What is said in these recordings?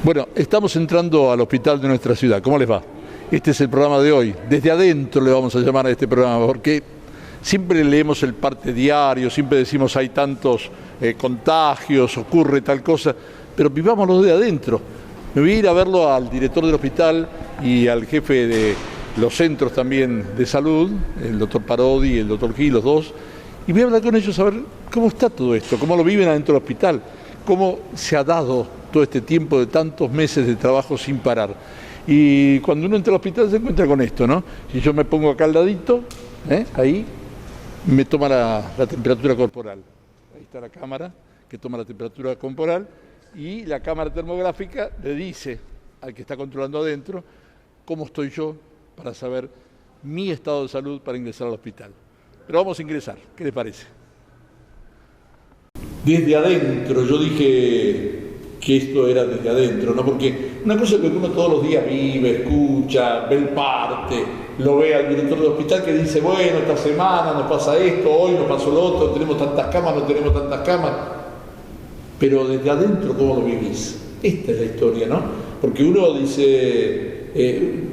Bueno, estamos entrando al hospital de nuestra ciudad. ¿Cómo les va? Este es el programa de hoy. Desde adentro le vamos a llamar a este programa, porque siempre leemos el parte diario, siempre decimos hay tantos contagios, ocurre tal cosa, pero vivámoslo de adentro. Me voy a ir a verlo al director del hospital y al jefe de los centros también de salud, el doctor Parodi y el doctor Gil, los dos, y voy a hablar con ellos a ver cómo está todo esto, cómo lo viven adentro del hospital, cómo se ha dado todo este tiempo de tantos meses de trabajo sin parar. Y cuando uno entra al hospital se encuentra con esto, ¿no? Si yo me pongo acá al ladito, ahí, me toma la temperatura corporal. Ahí está la cámara que toma la temperatura corporal y la cámara termográfica le dice al que está controlando adentro cómo estoy yo para saber mi estado de salud para ingresar al hospital. Pero vamos a ingresar, ¿qué le parece? Desde adentro, yo dije que esto era desde adentro, ¿no? Porque una cosa es lo que uno todos los días vive, escucha, ve el parte, lo ve al director del hospital que dice, bueno, esta semana nos pasa esto, hoy nos pasó lo otro, tenemos tantas camas, no tenemos tantas camas. Pero desde adentro, ¿cómo lo vivís? Esta es la historia, ¿no? Porque uno dice,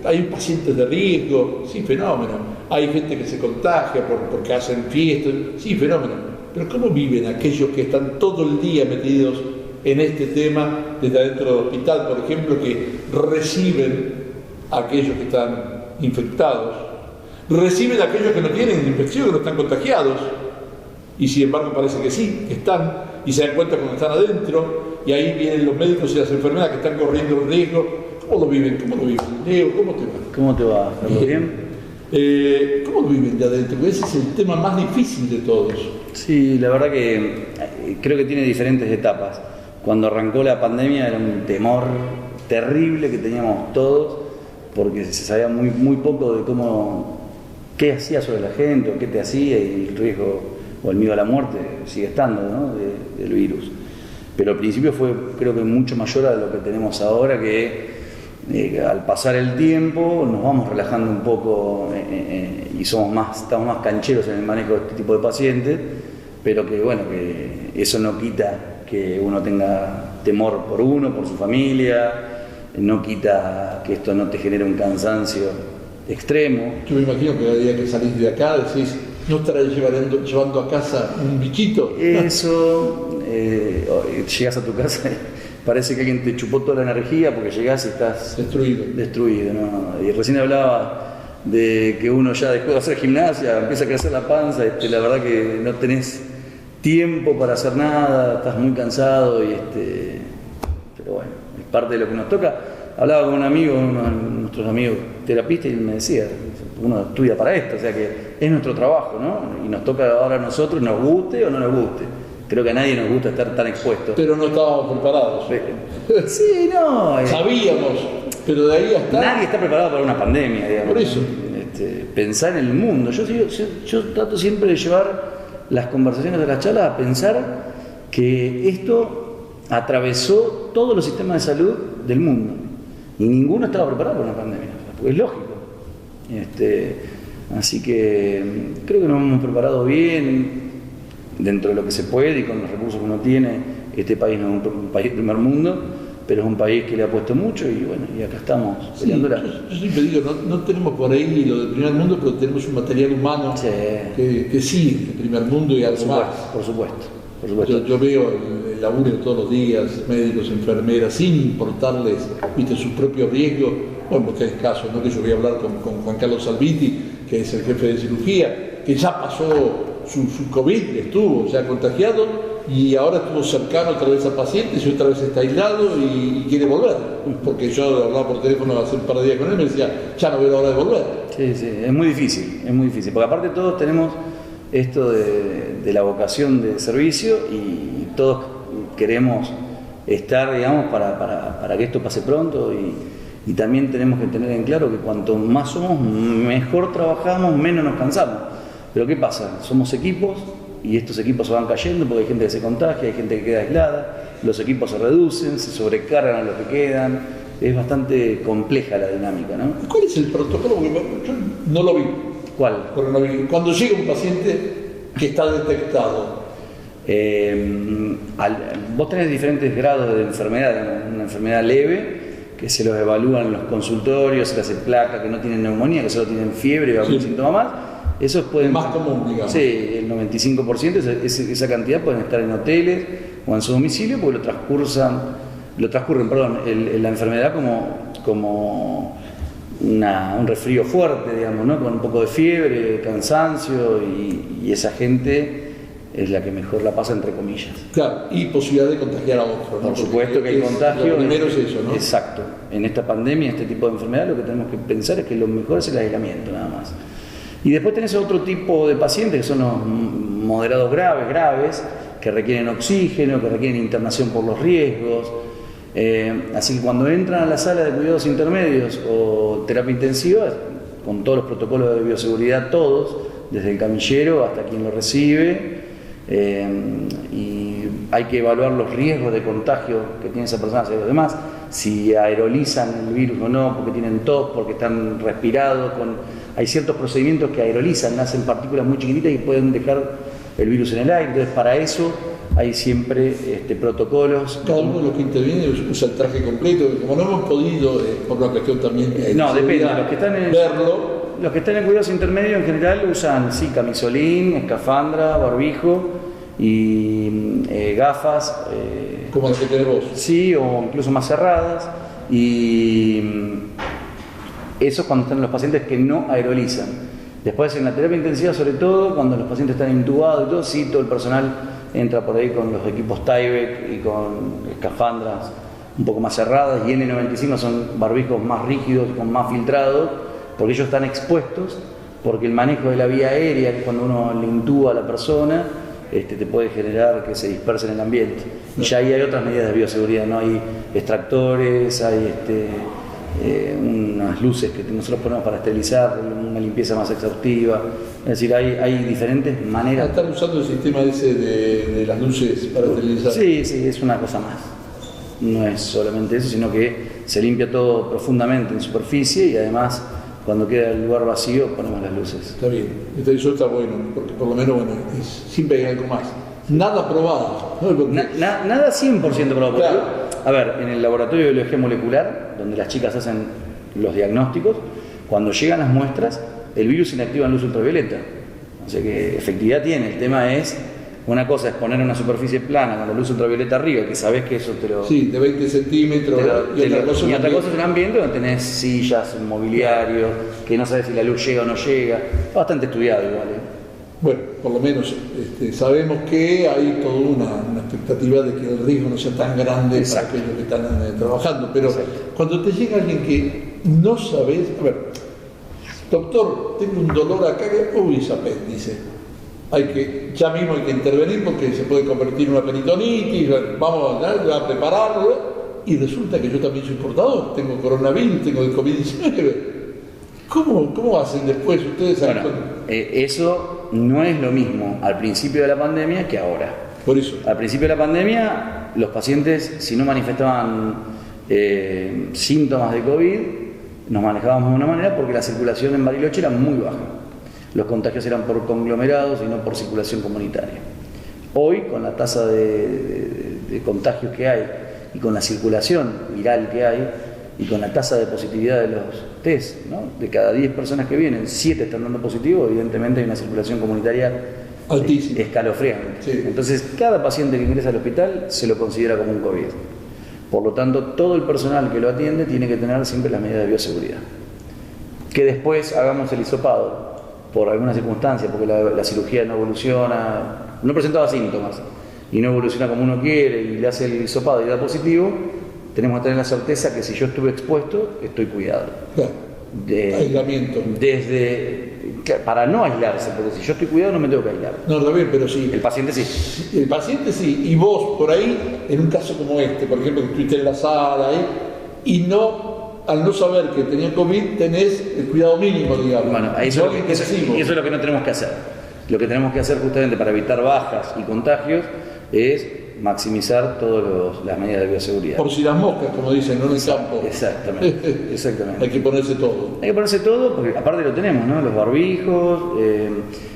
hay pacientes de riesgo, sí, fenómeno. Hay gente que se contagia porque hacen fiestas, sí, fenómeno. Pero ¿cómo viven aquellos que están todo el día metidos en este tema desde adentro del hospital, por ejemplo, que reciben a aquellos que están infectados, reciben a aquellos que no tienen infección, que no están contagiados, y sin embargo parece que sí, que están, y se dan cuenta cuando están adentro, y ahí vienen los médicos y las enfermeras que están corriendo el riesgo? ¿Cómo lo viven? ¿Cómo lo viven? Leo, ¿cómo te va? ¿Cómo te va? ¿Todo bien? ¿Cómo lo viven de adentro? Porque ese es el tema más difícil de todos. Sí, la verdad que creo que tiene diferentes etapas. Cuando arrancó la pandemia era un temor terrible que teníamos todos, porque se sabía muy poco de qué hacía sobre la gente o qué te hacía, y el riesgo o el miedo a la muerte sigue estando, ¿no? del virus. Pero al principio fue, creo que mucho mayor a lo que tenemos ahora, que al pasar el tiempo nos vamos relajando un poco y estamos más cancheros en el manejo de este tipo de pacientes, pero que bueno, que eso no quita que uno tenga temor por uno, por su familia, no quita que esto no te genere un cansancio extremo. Yo me imagino que el día que salís de acá decís, ¿no estarás llevando a casa un bichito? Eso, llegas a tu casa y parece que alguien te chupó toda la energía porque llegás y estás destruido, ¿no? Y recién hablaba de que uno ya después de hacer gimnasia empieza a crecer la panza, la verdad que no tenés tiempo para hacer nada, estás muy cansado pero bueno, es parte de lo que nos toca. Hablaba con un amigo, uno de nuestros amigos terapistas, y él me decía, uno estudia para esto, o sea que es nuestro trabajo, ¿no? Y nos toca ahora a nosotros, nos guste o no nos guste. Creo que a nadie nos gusta estar tan expuestos. Pero no estábamos preparados. Sí, no. Sabíamos, pero de ahí hasta... Nadie está preparado para una pandemia, digamos. Por eso. Pensar en el mundo. Yo trato siempre de llevar las conversaciones de las charlas a pensar que esto atravesó todos los sistemas de salud del mundo y ninguno estaba preparado para una pandemia, porque es lógico. Así que creo que nos hemos preparado bien dentro de lo que se puede y con los recursos que uno tiene. Este país no es un país de primer mundo, pero es un país que le ha puesto mucho y bueno, y acá estamos peleándola. Yo siempre digo, no tenemos por ahí lo del primer mundo, pero tenemos un material humano que sí, el primer mundo y algo más. Por supuesto. Yo veo el laburo de todos los días, médicos, enfermeras, sin importarles, sus propios riesgos. Bueno, ustedes casos, ¿no? Que yo voy a hablar con Juan Carlos Salviti, que es el jefe de cirugía, que ya pasó su COVID, estuvo ya contagiado, y ahora estuvo cercano otra vez a pacientes y otra vez está aislado y quiere volver. Porque yo hablaba por teléfono hace un par de días con él y me decía, ya no veo la hora de volver. Sí, es muy difícil, porque aparte todos tenemos esto de la vocación de servicio y todos queremos estar, digamos, para que esto pase pronto y también tenemos que tener en claro que cuanto más somos, mejor trabajamos, menos nos cansamos. Pero ¿qué pasa? Somos equipos y estos equipos se van cayendo porque hay gente que se contagia, hay gente que queda aislada, los equipos se reducen, se sobrecargan a los que quedan. Es bastante compleja la dinámica, ¿no? ¿Cuál es el protocolo? Porque yo no lo vi. ¿Cuál? Cuando llega un paciente que está detectado, Vos tenés diferentes grados de enfermedad, digamos, una enfermedad leve, que se los evalúan en los consultorios, se les hace placa, que no tienen neumonía, que solo tienen fiebre y algún síntoma más. Esos pueden... Más común, digamos. Sí, el 95%, esa cantidad pueden estar en hoteles o en su domicilio porque lo transcurren, la enfermedad como un resfrío fuerte, digamos, ¿no? Con un poco de fiebre, cansancio, y esa gente es la que mejor la pasa, entre comillas. Claro, y posibilidad de contagiar a otros, ¿no? Por supuesto que hay contagio. Lo primero es eso, ¿no? Exacto. En esta pandemia, este tipo de enfermedad, lo que tenemos que pensar es que lo mejor es el aislamiento, nada más. Y después tenés otro tipo de pacientes, que son los moderados graves, que requieren oxígeno, que requieren internación por los riesgos. Así que cuando entran a la sala de cuidados intermedios o terapia intensiva, con todos los protocolos de bioseguridad, todos, desde el camillero hasta quien lo recibe, y hay que evaluar los riesgos de contagio que tiene esa persona hacia los demás, si aerolizan el virus o no, porque tienen tos, porque están respirados, hay ciertos procedimientos que aerolizan, hacen partículas muy chiquititas y pueden dejar el virus en el aire. Entonces, para eso hay siempre protocolos. Cada uno de los que interviene usa el traje completo, como no hemos podido, por una cuestión también no, depende, los que están verlo. Los que están en cuidados intermedios en general usan, sí, camisolín, escafandra, barbijo y gafas. Como las que tenés vos. Sí, o incluso más cerradas. Y eso cuando están los pacientes que no aerolizan. Después en la terapia intensiva, sobre todo, cuando los pacientes están intubados y todo, sí, todo el personal entra por ahí con los equipos Tyvek y con escafandras un poco más cerradas, y N95 son barbijos más rígidos, con más filtrados, porque ellos están expuestos, porque el manejo de la vía aérea, que cuando uno le intuba a la persona, te puede generar que se disperse en el ambiente. Y ya ahí hay otras medidas de bioseguridad, ¿no? Hay extractores, hay unas luces que nosotros ponemos para esterilizar, una limpieza más exhaustiva. Es decir, hay diferentes maneras. ¿Están usando el sistema ese de las luces para esterilizar? Sí, es una cosa más. No es solamente eso, sino que se limpia todo profundamente en superficie, y además, cuando queda el lugar vacío, ponemos las luces. Está bien, eso está bueno, porque por lo menos, siempre hay algo más. Nada probado, ¿no? Nada 100% probado. Claro. A ver, en el laboratorio de biología molecular, donde las chicas hacen los diagnósticos, cuando llegan las muestras, el virus se inactiva en luz ultravioleta. O sea que efectividad tiene. El tema es, una cosa es poner una superficie plana con la luz ultravioleta arriba, que sabés que eso te lo... Sí, de 20 centímetros. Y otra cosa es un ambiente donde tenés sillas, mobiliario, que no sabes si la luz llega o no llega. Bastante estudiado igual, Bueno, por lo menos sabemos que hay toda una expectativa de que el riesgo no sea tan grande. Exacto. Para aquellos que están trabajando. Pero cuando te llega alguien que no sabes, a ver, doctor, tengo un dolor acá, es apéndice. Ya mismo hay que intervenir porque se puede convertir en una peritonitis, vamos a prepararlo, y resulta que yo también soy portador, tengo coronavirus, tengo el COVID-19. ¿Cómo hacen después ustedes? Bueno, eso no es lo mismo al principio de la pandemia que ahora. Por eso. Al principio de la pandemia, los pacientes, si no manifestaban síntomas de COVID, nos manejábamos de una manera porque la circulación en Bariloche era muy baja. Los contagios eran por conglomerados y no por circulación comunitaria. Hoy, con la tasa de contagios que hay y con la circulación viral que hay y con la tasa de positividad de los test, ¿no? De cada 10 personas que vienen, 7 están dando positivo, evidentemente hay una circulación comunitaria altísima, escalofriante. Sí. Entonces, cada paciente que ingresa al hospital se lo considera como un COVID. Por lo tanto, todo el personal que lo atiende tiene que tener siempre las medidas de bioseguridad. Que después hagamos el hisopado por alguna circunstancia, porque la cirugía no evoluciona, no presentaba síntomas y no evoluciona como uno quiere, y le hace el hisopado y da positivo, tenemos que tener la certeza que si yo estuve expuesto, estoy cuidado. Claro. Aislamiento. Para no aislarse, porque si yo estoy cuidado no me tengo que aislar. No, está bien, pero sí. El paciente sí. El paciente sí. Y vos, por ahí, en un caso como este, por ejemplo, que estuviste en la sala, y no... Al no saber que tenía COVID, tenés el cuidado mínimo, digamos. Bueno, eso es lo que no tenemos que hacer. Lo que tenemos que hacer justamente para evitar bajas y contagios es maximizar todas las medidas de bioseguridad. Por si las moscas, como dicen, no en el campo. Exactamente, exactamente. Hay que ponerse todo. Hay que ponerse todo, porque aparte lo tenemos, ¿no? Los barbijos,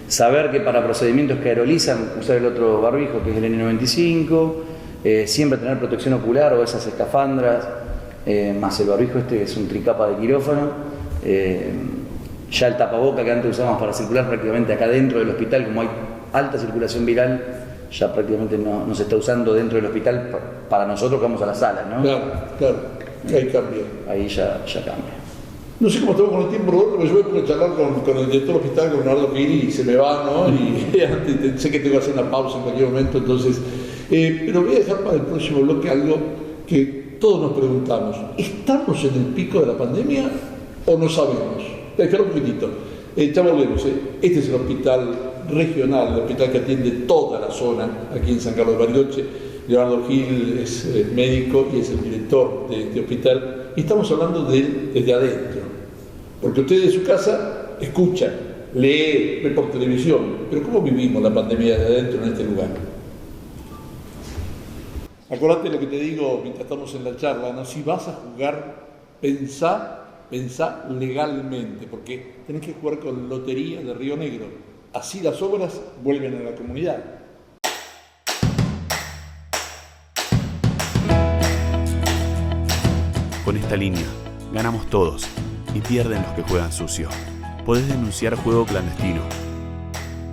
saber que para procedimientos que aerolizan, usar el otro barbijo, que es el N95, siempre tener protección ocular o esas escafandras, más el barbijo que es un tricapa de quirófano. Ya el tapaboca que antes usábamos para circular prácticamente acá dentro del hospital, como hay alta circulación viral, ya prácticamente no se está usando dentro del hospital para nosotros que vamos a la sala, ¿no? Claro, ahí cambia. Ahí ya cambia. No sé cómo estamos con el tiempo, Roberto, pero yo voy a poder charlar con el director del hospital, con Leonardo Gil, y se me va, ¿no? Y antes, sé que tengo que hacer una pausa en cualquier momento, entonces, pero voy a dejar para el próximo bloque algo que todos nos preguntamos. ¿Estamos en el pico de la pandemia o no sabemos? Espera un poquitito, ya volvemos. Este es el hospital regional, el hospital que atiende toda la zona, aquí en San Carlos de Bariloche. Leonardo Gil es médico y es el director de este hospital. Y estamos hablando de él desde adentro, porque usted de su casa escucha, lee, ve por televisión, pero ¿cómo vivimos la pandemia de adentro en este lugar? Acordate lo que te digo mientras estamos en la charla, ¿no? Si vas a jugar, pensá legalmente, porque tenés que jugar con Lotería de Río Negro. Así las obras vuelven a la comunidad. Con esta línea, ganamos todos y pierden los que juegan sucio. Podés denunciar juego clandestino.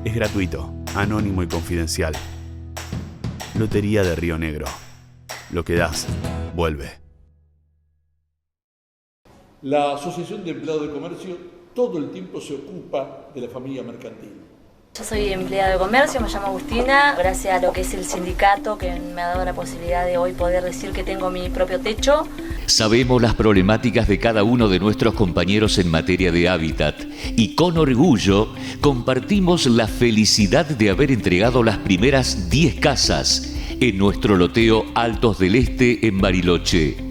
Es gratuito, anónimo y confidencial. Lotería de Río Negro. Lo que das, vuelve. La Asociación de Empleados de Comercio todo el tiempo se ocupa de la familia mercantil. Yo soy empleada de comercio, me llamo Agustina, gracias a lo que es el sindicato que me ha dado la posibilidad de hoy poder decir que tengo mi propio techo. Sabemos las problemáticas de cada uno de nuestros compañeros en materia de hábitat y con orgullo compartimos la felicidad de haber entregado las primeras 10 casas en nuestro loteo Altos del Este en Bariloche.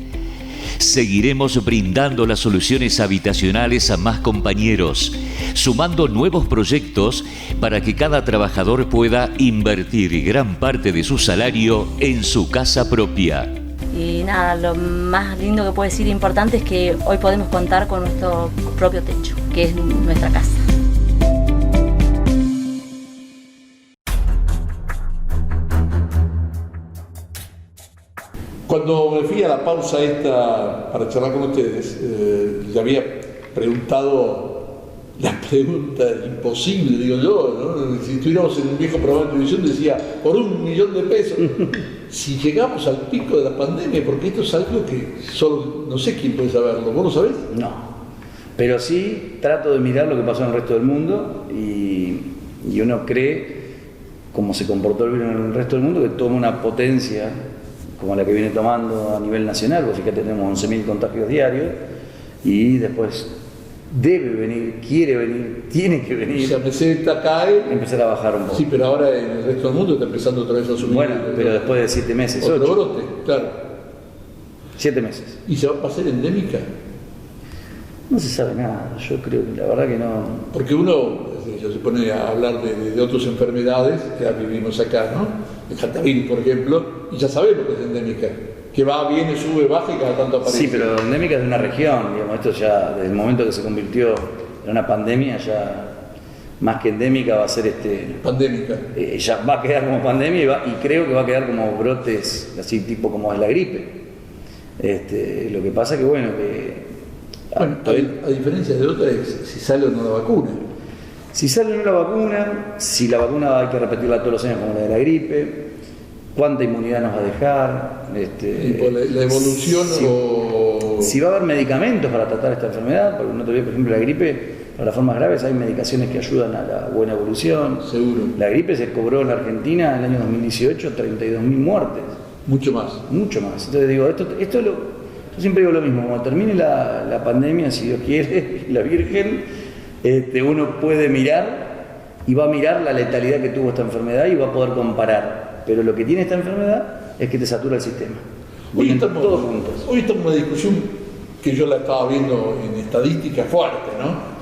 Seguiremos brindando las soluciones habitacionales a más compañeros, sumando nuevos proyectos para que cada trabajador pueda invertir gran parte de su salario en su casa propia. Y nada, lo más lindo que puedo decir importante es que hoy podemos contar con nuestro propio techo, que es nuestra casa. Cuando me fui a la pausa esta para charlar con ustedes, le había preguntado la pregunta imposible, digo yo, ¿no? Si estuviéramos en un viejo programa de televisión decía, por $1.000.000, si llegamos al pico de la pandemia, porque esto es algo que solo, no sé quién puede saberlo, ¿vos lo sabés? No, pero sí trato de mirar lo que pasó en el resto del mundo y uno cree, como se comportó el virus en el resto del mundo, que toma una potencia como la que viene tomando a nivel nacional, porque fíjate, tenemos 11.000 contagios diarios, y después debe venir, quiere venir, tiene que venir. O sea, meseta cae. Empezar a bajar un poco. Sí, pero ahora en el resto del mundo está empezando otra vez a subir. Bueno, pero después de 7 meses, otro 8. brote, claro. 7 meses. ¿Y se va a pasar endémica? No se sabe nada, yo creo que la verdad que no. Porque uno ya se pone a hablar de otras enfermedades que ya vivimos acá, ¿no? El Hantavirus, por ejemplo, y ya sabemos que es endémica, que va, viene, sube, baja y cada tanto aparece. Sí, pero endémica es de una región, digamos, esto ya, desde el momento que se convirtió en una pandemia, ya más que endémica va a ser pandémica. Ya va a quedar como pandemia y creo que va a quedar como brotes, así tipo como es la gripe. Lo que pasa que bueno, a diferencia de otras, si sale o no la vacuna. Si sale o no la vacuna, si la vacuna hay que repetirla todos los años como la de la gripe, cuánta inmunidad nos va a dejar. La evolución si va a haber medicamentos para tratar esta enfermedad, porque no te olvides, por ejemplo, la gripe, para las formas graves hay medicaciones que ayudan a la buena evolución. Seguro. La gripe se cobró en la Argentina en el año 2018 32.000 muertes. Mucho más. Mucho más. Entonces digo, yo siempre digo lo mismo, cuando termine la pandemia, si Dios quiere, la Virgen, uno puede mirar y va a mirar la letalidad que tuvo esta enfermedad y va a poder comparar. Pero lo que tiene esta enfermedad es que te satura el sistema. Hoy estamos en una discusión que yo la estaba viendo en estadística fuerte, ¿no?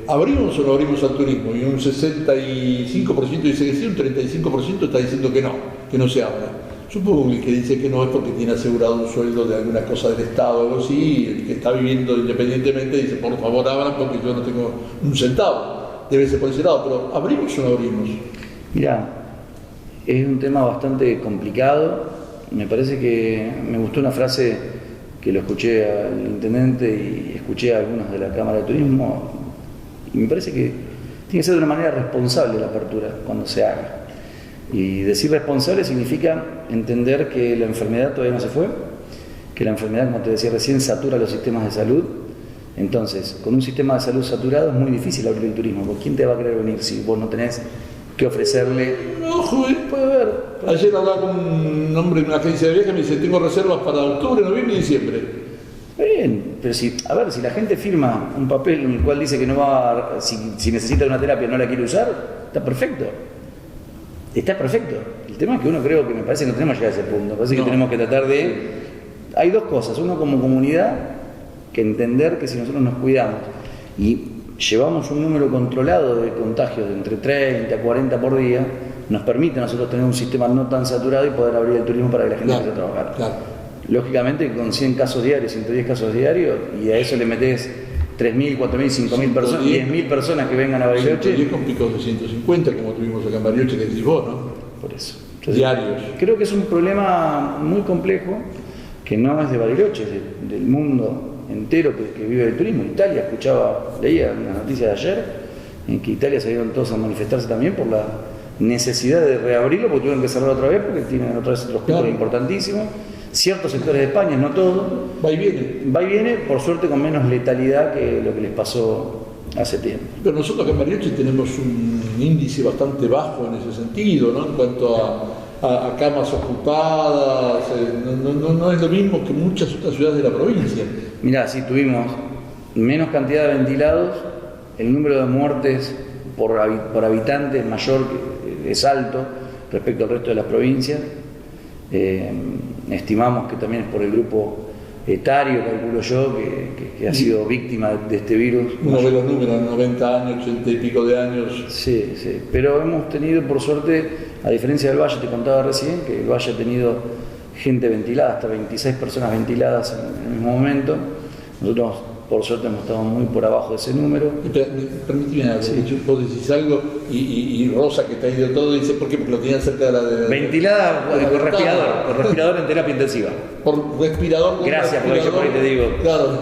¿Abrimos o no abrimos al turismo? Y un 65% dice que sí, un 35% está diciendo que no se abra. Supongo que el que dice que no es porque tiene asegurado un sueldo de alguna cosa del Estado o algo así, y el que está viviendo independientemente dice, por favor abran porque yo no tengo un centavo. Debe ser por ese lado, pero ¿abrimos o no abrimos? Mirá, es un tema bastante complicado. Me parece que me gustó una frase que lo escuché al intendente y escuché a algunos de la Cámara de Turismo, y me parece que tiene que ser de una manera responsable la apertura cuando se haga. Y decir responsable significa entender que la enfermedad todavía no se fue, que la enfermedad, como te decía recién, satura los sistemas de salud. Entonces, con un sistema de salud saturado es muy difícil abrir el turismo, porque ¿quién te va a querer venir si vos no tenés que ofrecerle? Ojo, puede haber. Ayer hablaba con un hombre en una agencia de viajes y me dice, tengo reservas para octubre, noviembre y diciembre. Bien, pero si la gente firma un papel en el cual dice que no va a, si necesita una terapia no la quiere usar, está perfecto. Está perfecto. El tema es que creo que me parece que no tenemos que llegar a ese punto. Me parece que tenemos que tratar de... Hay dos cosas. Uno, como comunidad, que entender que si nosotros nos cuidamos y llevamos un número controlado de contagios de entre 30 a 40 por día, nos permite a nosotros tener un sistema no tan saturado y poder abrir el turismo para que la gente empiece a trabajar. Claro. Lógicamente, con 100 casos diarios, 110 casos diarios, y a eso le metés 3.000, 4.000, 5.000 personas, 10.000 personas que vengan a Bariloche. 110 con picos de 150, como tuvimos acá en Bariloche, que decís vos, ¿no? Por eso. Entonces, diarios. Creo que es un problema muy complejo, que no es de Bariloche, es del mundo entero que vive el turismo. Italia, leía una noticia de ayer, en que Italia salieron todos a manifestarse también por la necesidad de reabrirlo, porque tuvieron que cerrar otra vez, porque tienen otra vez otros cupos importantísimos. Ciertos sectores de España, no todo. Va y viene. Va y viene, por suerte con menos letalidad que lo que les pasó hace tiempo. Pero nosotros acá en Bariloche tenemos un índice bastante bajo en ese sentido, ¿no? En cuanto a camas ocupadas, no es lo mismo que muchas otras ciudades de la provincia. Mirá, sí, tuvimos menos cantidad de ventilados, el número de muertes por habitante es mayor, es alto respecto al resto de las provincias. Estimamos que también es por el grupo etario, calculo yo, que ha sido víctima de este virus. Uno ve los números, 90 años, 80 y pico de años. Sí, pero hemos tenido, por suerte, a diferencia del Valle, te contaba recién, que el Valle ha tenido gente ventilada, hasta 26 personas ventiladas en el mismo momento. Nosotros, por suerte, hemos estado muy por abajo de ese número. Permíteme algo, sí. Vos decís algo y Rosa, que te ha ido todo, dice, ¿por qué? Porque lo tenían cerca de la... ventilada con respirador en terapia intensiva. Por respirador. Gracias, por eso por ahí te digo. Claro,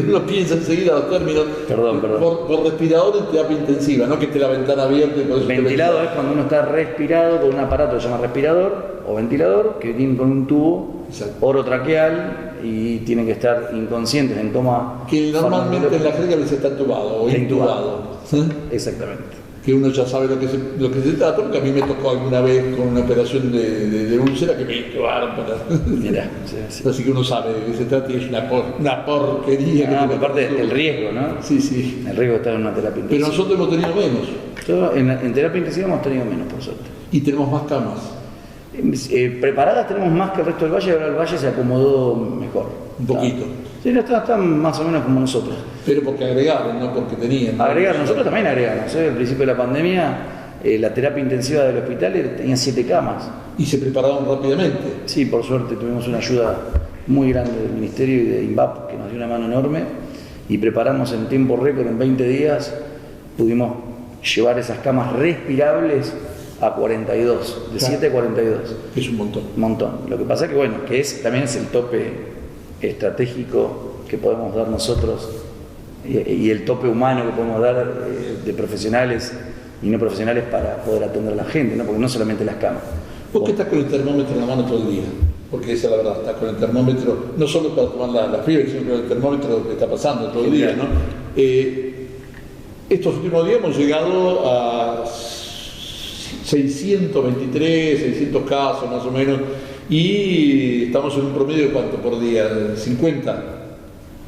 uno piensa enseguida los términos. Perdón. Por respirador en terapia intensiva, no que esté la ventana abierta y por eso. Ventilado es cuando uno está respirado con un aparato que se llama respirador o ventilador, que viene con un tubo orotraqueal y tienen que estar inconscientes en toma. Que normalmente en la jerga se está entubado o intubado. ¿Sí? Exactamente. Que uno ya sabe lo que se trata, porque a mí me tocó alguna vez con una operación de úlcera que me intubaron para... Mirá, sí. Así que uno sabe de qué se trata y es una porquería. No, que aparte el riesgo, ¿no? Sí. El riesgo de estar en una terapia intensiva. Pero nosotros hemos tenido menos. En terapia intensiva hemos tenido menos, por suerte. Y tenemos más camas. Preparadas tenemos más que el resto del Valle, ahora el Valle se acomodó mejor. Un poquito. Sí, están más o menos como nosotros. Pero porque agregaron, no porque tenían. Nosotros también agregamos. Al principio de la pandemia, la terapia intensiva del hospital tenía 7 camas. Y se prepararon rápidamente. Sí, por suerte tuvimos una ayuda muy grande del Ministerio y de INVAP, que nos dio una mano enorme, y preparamos en tiempo récord, en 20 días, pudimos llevar esas camas respirables a 42, de 7 a 42. Es un montón. Montón. Lo que pasa que, también es el tope estratégico que podemos dar nosotros y el tope humano que podemos dar de profesionales y no profesionales para poder atender a la gente, ¿no? Porque no solamente las camas. ¿Por qué estás con el termómetro en la mano todo el día? Porque esa es la verdad, estás con el termómetro, no solo para tomar la fiebre, sino con el termómetro que está pasando todo el día, ¿no? Estos últimos días hemos llegado a 623, 600 casos más o menos, y estamos en un promedio de ¿cuánto por día? 50,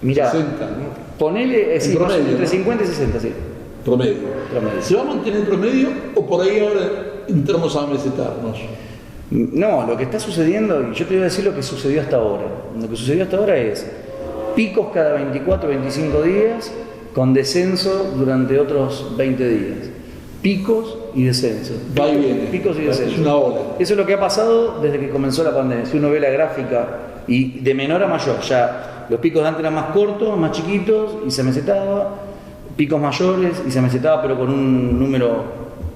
Mirá, 60, ¿no? Ponele promedio, entre 50 y 60, sí. Promedio. ¿Se va a mantener el promedio o por ahí ahora entramos a mesetarnos? No, lo que está sucediendo, y yo te voy a decir lo que sucedió hasta ahora. Lo que sucedió hasta ahora es picos cada 24, 25 días, con descenso durante otros 20 días. picos y descensos. Va y viene. Picos y descensos. Es una ola. Eso es lo que ha pasado desde que comenzó la pandemia. Si uno ve la gráfica, y de menor a mayor, ya los picos de antes eran más cortos, más chiquitos, y se mesetaba, picos mayores, y se mesetaba, pero con un número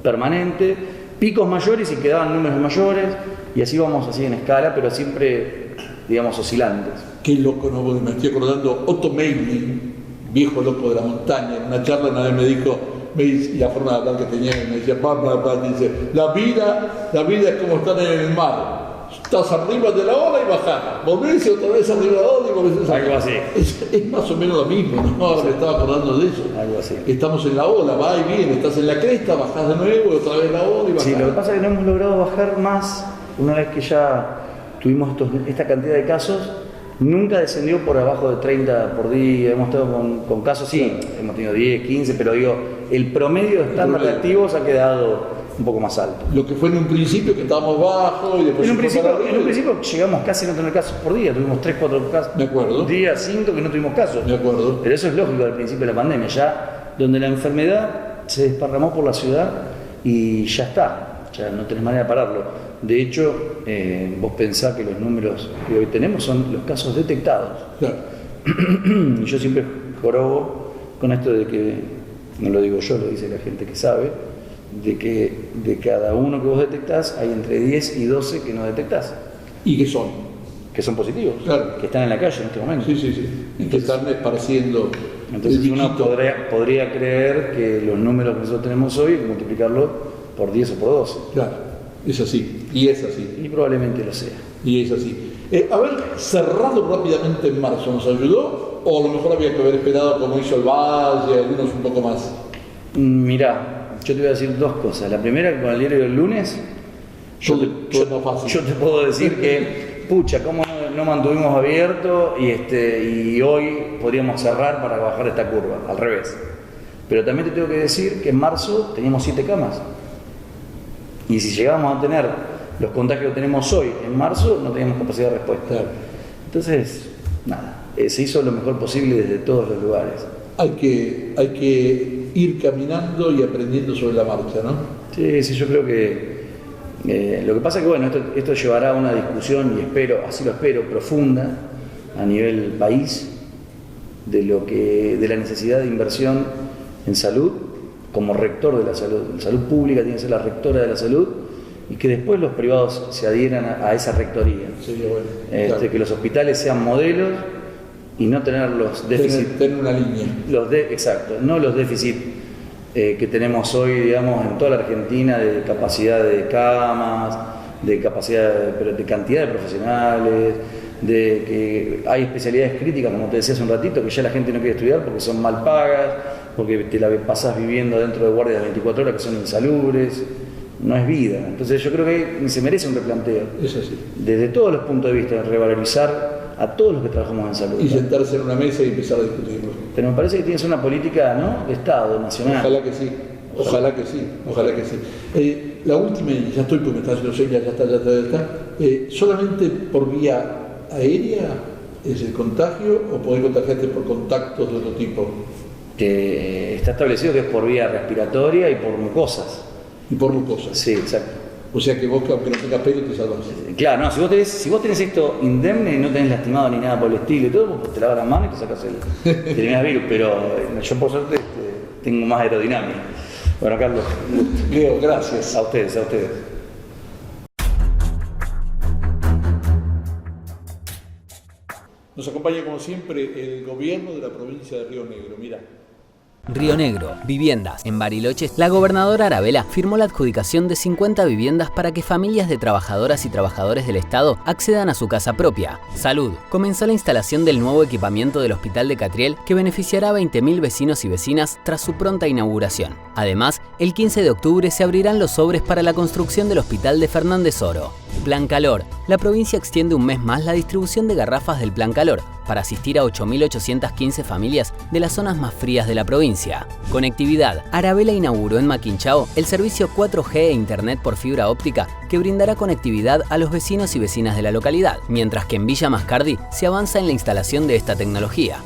permanente, picos mayores y quedaban números mayores, y así vamos así en escala, pero siempre, digamos, oscilantes. Qué loco, ¿no? Porque me estoy acordando, Otto Meilling, viejo loco de la montaña, en una charla una vez me dijo, y la forma de hablar que tenía, me decía, dice, la vida es como estar en el mar. Estás arriba de la ola y bajás, volvés otra vez arriba de la ola y volvés a Algo así. Es más o menos lo mismo, ¿no? Ahora me estaba acordando de eso. Algo así. Estamos en la ola, va y viene, estás en la cresta, bajás de nuevo y otra vez la ola y bajás. Sí, lo que pasa es que no hemos logrado bajar más una vez que ya tuvimos esta cantidad de casos. Nunca descendió por abajo de 30 por día, hemos estado con casos, sí, hemos tenido 10, 15, pero digo, el promedio de estándar de activos ha quedado un poco más alto. Lo que fue en un principio que estábamos bajos y después... En un principio llegamos casi a no tener casos por día, tuvimos 3, 4 casos. De acuerdo. Días, 5 que no tuvimos casos. De acuerdo. Pero eso es lógico al principio de la pandemia, ya donde la enfermedad se desparramó por la ciudad y ya está, ya no tenés manera de pararlo. De hecho, vos pensás que los números que hoy tenemos son los casos detectados. Claro. Y yo siempre jorobo con esto de que, no lo digo yo, lo dice la gente que sabe, de que de cada uno que vos detectás hay entre 10 y 12 que no detectás. ¿Y qué son? Que son positivos, Claro. que están en la calle en este momento. Sí. Y que están esparciendo. Entonces el uno bichito. podría creer que los números que nosotros tenemos hoy, multiplicarlo por 10 o por 12. Claro, es así. Y es así. Y probablemente lo sea. Y es así. Haber cerrado rápidamente en marzo, ¿nos ayudó? ¿O a lo mejor había que haber esperado como hizo el Valle, algunos un poco más? Mirá, yo te voy a decir dos cosas. La primera, que con el diario del lunes, yo te puedo decir que, pucha, cómo no mantuvimos abierto y hoy podríamos cerrar para bajar esta curva, al revés. Pero también te tengo que decir que en marzo teníamos 7 camas. Y si llegamos a tener los contagios que tenemos hoy en marzo, no teníamos capacidad de respuesta. Claro. Entonces, nada, se hizo lo mejor posible desde todos los lugares. Hay que ir caminando y aprendiendo sobre la marcha, ¿no? Sí, yo creo que lo que pasa es que bueno, esto llevará a una discusión y así lo espero, profunda a nivel país de la necesidad de inversión en salud como rector de la salud. La salud pública tiene que ser la rectora de la salud y que después los privados se adhieran a esa rectoría. Sería bueno. Claro. Que los hospitales sean modelos y no tener los déficits. Tener una línea. Exacto, no los déficits que tenemos hoy, digamos, en toda la Argentina de capacidad de camas, de capacidad, pero de cantidad de profesionales, de que hay especialidades críticas, como te decía hace un ratito, que ya la gente no quiere estudiar porque son mal pagas, porque te la pasás viviendo dentro de guardias de 24 horas que son insalubres. No es vida. Entonces yo creo que se merece un replanteo. Es así. Desde todos los puntos de vista, revalorizar a todos los que trabajamos en salud. Y sentarse en una mesa y empezar a discutirlo. Pero me parece que tienes una política, ¿no?, de Estado, nacional. Ojalá que sí. Ojalá que sí. La última, y ya estoy porque me está haciendo señas, ya está. ¿Solamente por vía aérea es el contagio o podés contagiarte por contactos de otro tipo? Está establecido que es por vía respiratoria y por mucosas. Y por mucosas. Sí, exacto. O sea que vos, aunque no tengas pelo, te salvás. Claro, no, si vos tenés esto indemne y no tenés lastimado ni nada por el estilo y todo, vos te lavas las manos y te sacas te eliminas virus, pero yo por suerte tengo más aerodinámica. Bueno, Carlos, un gusto. Leo, gracias. A ustedes. Nos acompaña como siempre el gobierno de la provincia de Río Negro. Mira. Río Negro, viviendas. En Bariloche, la gobernadora Arabela firmó la adjudicación de 50 viviendas para que familias de trabajadoras y trabajadores del Estado accedan a su casa propia. Salud. Comenzó la instalación del nuevo equipamiento del Hospital de Catriel que beneficiará a 20.000 vecinos y vecinas tras su pronta inauguración. Además, el 15 de octubre se abrirán los sobres para la construcción del Hospital de Fernández Oro. Plan Calor. La provincia extiende un mes más la distribución de garrafas del Plan Calor para asistir a 8.815 familias de las zonas más frías de la provincia. Conectividad. Arabela inauguró en Maquinchao el servicio 4G e Internet por fibra óptica que brindará conectividad a los vecinos y vecinas de la localidad, mientras que en Villa Mascardi se avanza en la instalación de esta tecnología.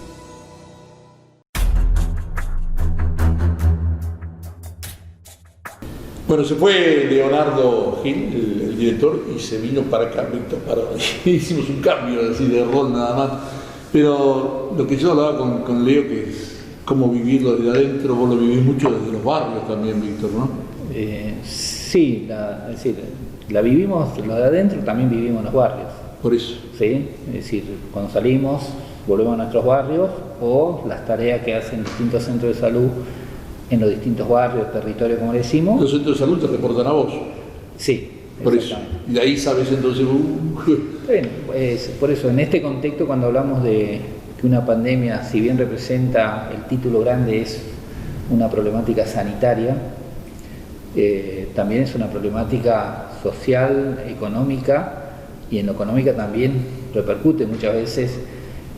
Bueno, se fue Leonardo Gil, el director, y se vino para acá, Víctor Parodi. Hicimos un cambio así de rol nada más. Pero lo que yo hablaba con Leo, que es cómo vivirlo desde adentro, vos lo vivís mucho desde los barrios también, Víctor, ¿no? Sí, es decir, la vivimos, lo de adentro también vivimos en los barrios. Por eso. ¿Sí? Es decir, cuando salimos, volvemos a nuestros barrios o las tareas que hacen distintos centros de salud en los distintos barrios, territorios, como le decimos. Los centros de salud te reportan a vos. Sí, por eso. Y de ahí sabes entonces. Bien, por eso, en este contexto, cuando hablamos de que una pandemia, si bien representa, el título grande es una problemática sanitaria, también es una problemática social, económica, y en lo económica también repercute muchas veces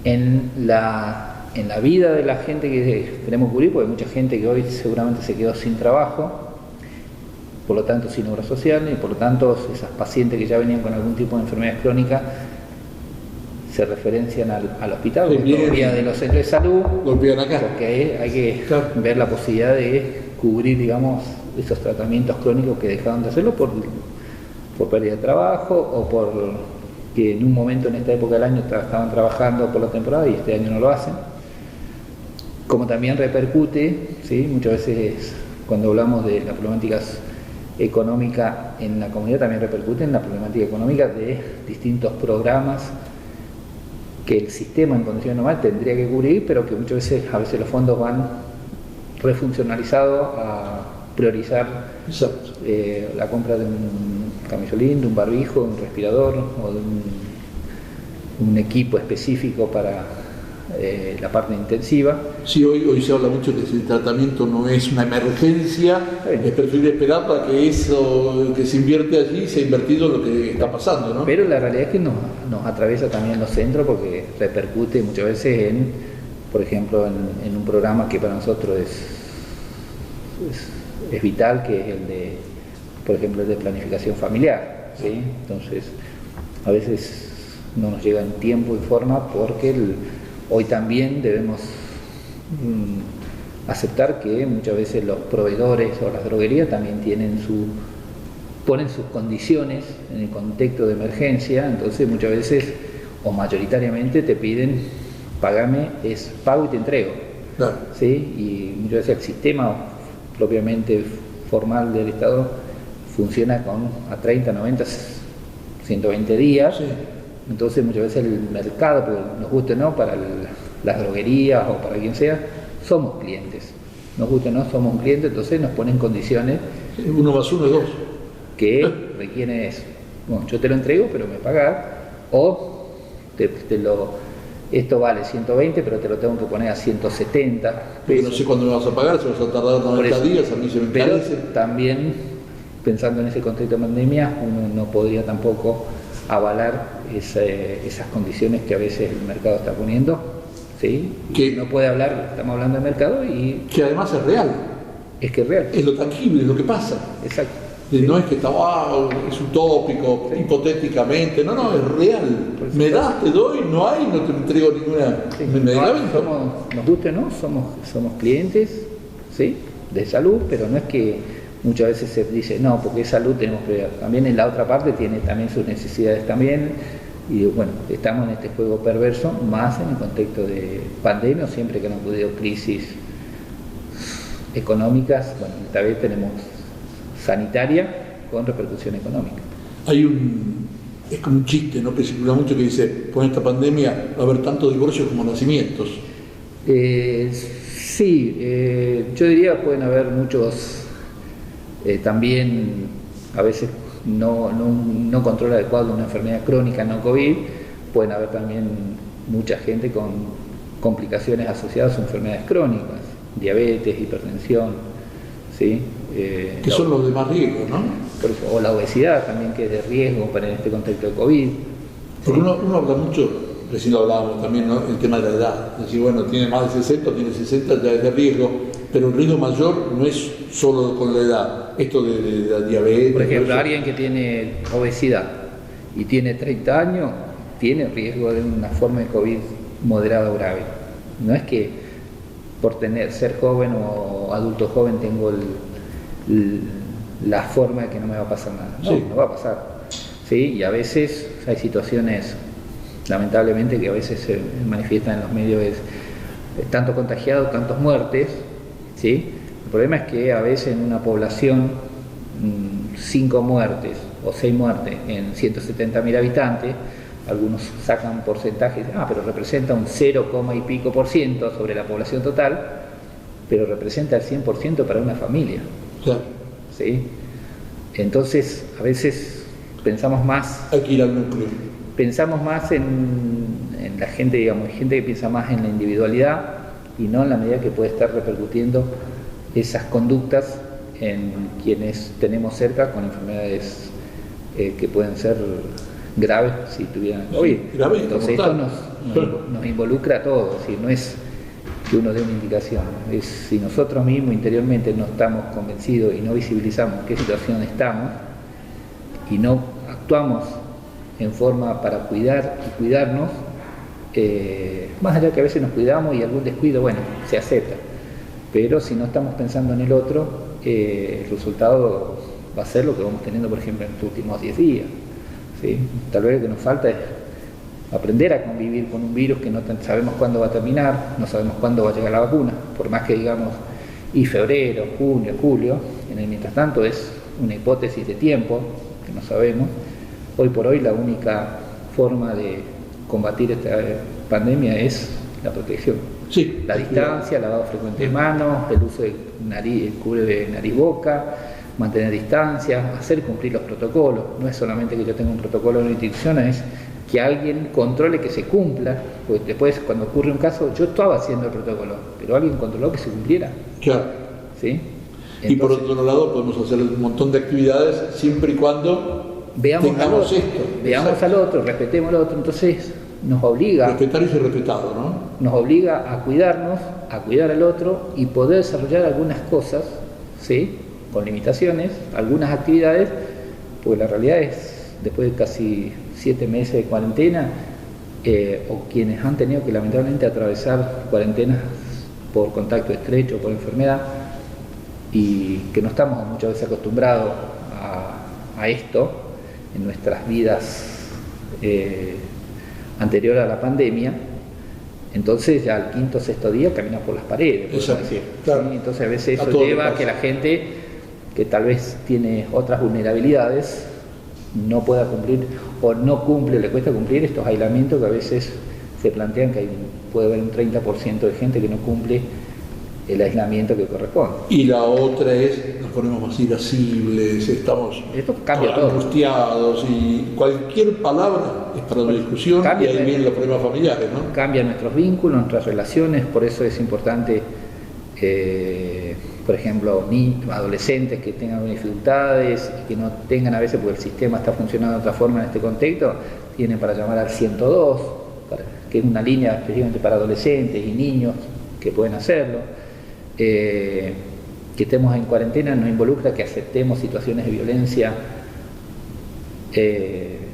en la vida de la gente que queremos cubrir, porque hay mucha gente que hoy seguramente se quedó sin trabajo, por lo tanto sin obra social, y por lo tanto esas pacientes que ya venían con algún tipo de enfermedad crónica se referencian al hospital, vía de los centros de salud, golpean acá. Porque hay que ver la posibilidad de cubrir, digamos, esos tratamientos crónicos que dejaron de hacerlo por pérdida de trabajo o por que en un momento en esta época del año estaban trabajando por la temporada y este año no lo hacen. Como también repercute, ¿sí? Muchas veces cuando hablamos de las problemáticas económicas en la comunidad, también repercute en la problemática económica de distintos programas que el sistema en condiciones normales tendría que cubrir, pero que muchas veces, a veces los fondos van refuncionalizados a priorizar la compra de un camisolín, de un barbijo, de un respirador o de un equipo específico para la parte intensiva. Sí, hoy se habla mucho de que si el tratamiento no es una emergencia, es preferible esperar para que eso que se invierte allí sea invertido en lo que está pasando, ¿no? Pero la realidad es que nos atraviesa también los centros porque repercute muchas veces en, por ejemplo, en un programa que para nosotros es vital, que es el de, por ejemplo, el de planificación familiar, ¿sí? Entonces, a veces no nos llega en tiempo y forma porque hoy también debemos aceptar que muchas veces los proveedores o las droguerías también ponen sus condiciones en el contexto de emergencia, entonces muchas veces o mayoritariamente te piden pagame, es pago y te entrego, claro. ¿Sí? Y muchas veces el sistema propiamente formal del Estado funciona a 30, 90, 120 días. Sí. Entonces muchas veces el mercado, porque nos guste o no, para las droguerías o para quien sea, somos clientes. Nos guste o no, somos un cliente, entonces nos ponen condiciones. 1 más 1 es 2. Que requieren eso. Bueno, yo te lo entrego, pero me pagás, o esto vale 120, pero te lo tengo que poner a 170 pesos. No sé cuándo me vas a pagar, si vas a tardar 90 días, a mí se me encarece. Pero también, pensando en ese contexto de pandemia, uno no podría tampoco avalar esas condiciones que a veces el mercado está poniendo, ¿sí? Que no puede hablar, estamos hablando de mercado y... Que además es real. Es que es real. Es lo tangible, es lo que pasa. Exacto. No es que está, es utópico, sí. Hipotéticamente, no, es real. Me das, te doy, no hay, no te entrego ninguna medicamento. Nos guste o no, somos clientes, ¿sí? De salud, pero no es que muchas veces se dice, no, porque es salud tenemos prioridad. También en la otra parte tiene también sus necesidades también, y bueno, estamos en este juego perverso, más en el contexto de pandemia, o siempre que han ocurrido crisis económicas, bueno, esta vez tenemos sanitaria con repercusión económica. Es como un chiste, ¿no? Que circula mucho, que dice, con esta pandemia va a haber tantos divorcios como nacimientos. Sí, yo diría pueden haber muchos, también a veces no control adecuado de una enfermedad crónica no COVID, pueden haber también mucha gente con complicaciones asociadas a enfermedades crónicas, diabetes, hipertensión, ¿sí? Que son los de más riesgo, ¿no? O la obesidad también, que es de riesgo para en este contexto de COVID. Porque uno habla mucho, recién lo hablábamos también, ¿no? El tema de la edad. Es decir, bueno, tiene más de 60, tiene 60, ya es de riesgo, pero el riesgo mayor no es solo con la edad. Esto de la diabetes... Por ejemplo, alguien que tiene obesidad y tiene 30 años, tiene riesgo de una forma de COVID moderada o grave. No es que por ser joven o adulto joven tengo la forma de que no me va a pasar nada. No, Sí. no va a pasar. ¿Sí? Y a veces hay situaciones, lamentablemente, que a veces se manifiestan en los medios, es tanto contagiados, tantas muertes, ¿sí? El problema es que a veces en una población 5 muertes o 6 muertes en 170.000 habitantes, algunos sacan porcentajes, pero representa un 0, y pico % sobre la población total, pero representa el 100% para una familia. Claro. ¿Sí? Entonces, a veces pensamos más Hay que ir al núcleo. en la gente, digamos, hay gente que piensa más en la individualidad y no en la medida que puede estar repercutiendo esas conductas en quienes tenemos cerca con enfermedades que pueden ser graves si tuvieran COVID. Grave, Entonces esto mortal. nos involucra a todos, es decir, no es que uno dé una indicación, es si nosotros mismos interiormente no estamos convencidos y no visibilizamos en qué situación estamos y no actuamos en forma para cuidar y cuidarnos, más allá que a veces nos cuidamos y algún descuido, bueno, se acepta, pero si no estamos pensando en el otro, el resultado va a ser lo que vamos teniendo, por ejemplo, en estos últimos 10 días. ¿Sí? Tal vez lo que nos falta es aprender a convivir con un virus que no sabemos cuándo va a terminar, no sabemos cuándo va a llegar la vacuna, por más que digamos, y febrero, junio, julio, en el mientras tanto es una hipótesis de tiempo que no sabemos. Hoy por hoy la única forma de combatir esta pandemia es la protección. Sí. La distancia, lavado frecuente de manos, el uso de nariz, cubre de nariz-boca, mantener distancia, hacer cumplir los protocolos. No es solamente que yo tenga un protocolo en una institución, es que alguien controle que se cumpla, porque después cuando ocurre un caso, yo estaba haciendo el protocolo, pero alguien controló que se cumpliera. Claro. ¿Sí? Y por Entonces, otro lado podemos hacer un montón de actividades siempre y cuando veamos al tengamos otro, esto. veamos Exacto. al otro, respetemos al otro, entonces nos obliga Respetar y ser respetado, ¿no? nos obliga a cuidarnos, a cuidar al otro y poder desarrollar algunas cosas, ¿sí? Con limitaciones, algunas actividades, porque la realidad es, después de casi 7 meses de cuarentena, o quienes han tenido que lamentablemente atravesar cuarentenas por contacto estrecho, por enfermedad, y que no estamos muchas veces acostumbrados a esto en nuestras vidas anterior a la pandemia, entonces ya al 5º o 6º día caminas por las paredes, podemos Exacto, decir. claro. ¿Sí? Entonces a veces A eso todo le lleva a pasa. que la gente que tal vez tiene otras vulnerabilidades no pueda cumplir o no cumple, le cuesta cumplir estos aislamientos que a veces se plantean que puede haber un 30% de gente que no cumple el aislamiento que corresponde. Y la otra es, nos ponemos más irascibles, estamos Esto cambia todo. angustiados y cualquier palabra es para una discusión y Cambia, ahí vienen los problemas familiares, ¿no? Cambian nuestros vínculos, nuestras relaciones, por eso es importante, por ejemplo, adolescentes que tengan dificultades y que no tengan a veces, porque el sistema está funcionando de otra forma en este contexto, tienen para llamar al 102, que es una línea específicamente para adolescentes y niños que pueden hacerlo. Que estemos en cuarentena no involucra que aceptemos situaciones de violencia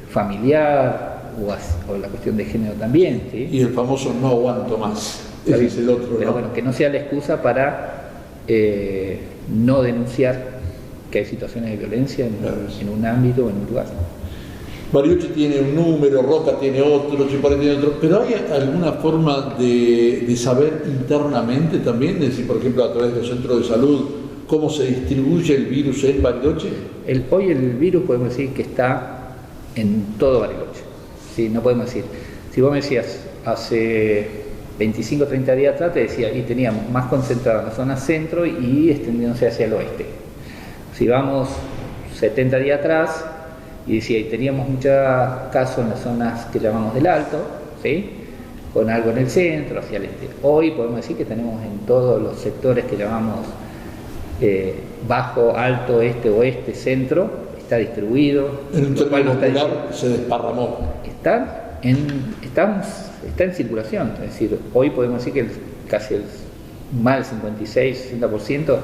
familiar o la cuestión de género también, ¿sí? Y el famoso no aguanto más, ese es el otro, Pero ¿no? bueno, que no sea la excusa para no denunciar que hay situaciones de violencia en un ámbito o en un lugar. Bariloche tiene un número, Roca tiene otro, Chipare tiene otro, pero ¿hay alguna forma de saber internamente también? Es decir, por ejemplo, a través de los centros de salud, cómo se distribuye el virus en Bariloche. Hoy el virus podemos decir que está en todo Bariloche. ¿Sí? No podemos decir, si vos me decías hace 25 o 30 días atrás, te decía, y teníamos más concentrado en la zona centro y extendiéndose hacia el oeste. Si vamos 70 días atrás, y decía, y teníamos muchos casos en las zonas que llamamos del Alto, ¿sí? Con algo en el centro, hacia el este. Hoy podemos decir que tenemos en todos los sectores que llamamos bajo, alto, este, oeste, centro, está distribuido. En un lo cual término no está popular se desparramó. está en circulación, es decir, hoy podemos decir que casi más del 56-60%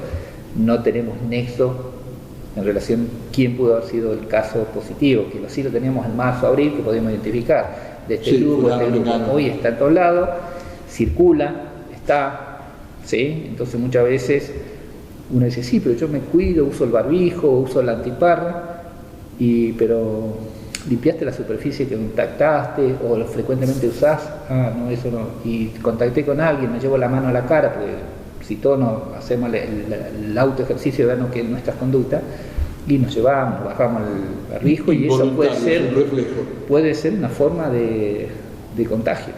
no tenemos nexo en relación a quién pudo haber sido el caso positivo, que sí lo teníamos en marzo, abril, que podíamos identificar de este grupo, hoy está en todos lados, circula, está, ¿sí? Entonces muchas veces uno dice, sí, pero yo me cuido, uso el barbijo, uso la antiparra, pero limpiaste la superficie que contactaste o lo frecuentemente usás, no, eso no, y contacté con alguien, me llevo la mano a la cara, porque si todos nos hacemos el auto ejercicio de vernos que nuestras conductas, y nos llevamos, bajamos el barbijo, y eso puede ser una forma de contagio.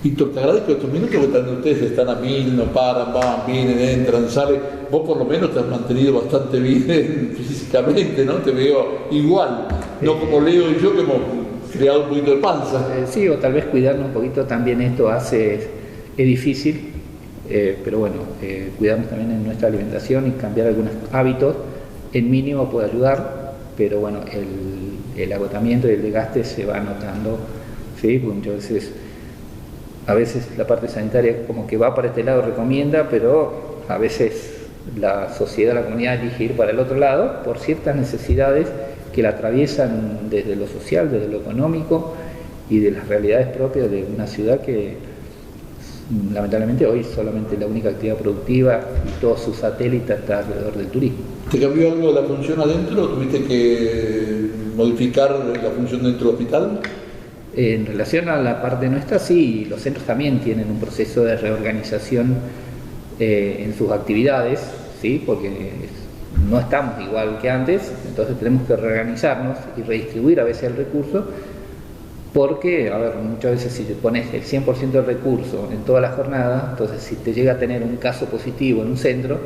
Víctor, te agradezco estos minutos porque también ustedes están a mil, no paran, van, vienen, entran, salen. Vos por lo menos te has mantenido bastante bien físicamente, ¿no? Te veo igual, no como Leo y yo que hemos creado un poquito de panza. Sí, o tal vez cuidarnos un poquito también esto es difícil, pero bueno, cuidarnos también en nuestra alimentación y cambiar algunos hábitos, en mínimo puede ayudar, pero bueno, el agotamiento y el desgaste se va notando, ¿sí? Porque muchas veces... A veces la parte sanitaria como que va para este lado, recomienda, pero a veces la sociedad, la comunidad elige ir para el otro lado por ciertas necesidades que la atraviesan desde lo social, desde lo económico y de las realidades propias de una ciudad que lamentablemente hoy solamente la única actividad productiva y todo su satélite está alrededor del turismo. ¿Te cambió algo la función adentro? ¿Tuviste que modificar la función dentro del hospital? En relación a la parte nuestra, sí, los centros también tienen un proceso de reorganización en sus actividades, ¿sí? Porque no estamos igual que antes, entonces tenemos que reorganizarnos y redistribuir a veces el recurso, porque, a ver, muchas veces si te pones el 100% del recurso en toda la jornada, entonces si te llega a tener un caso positivo en un centro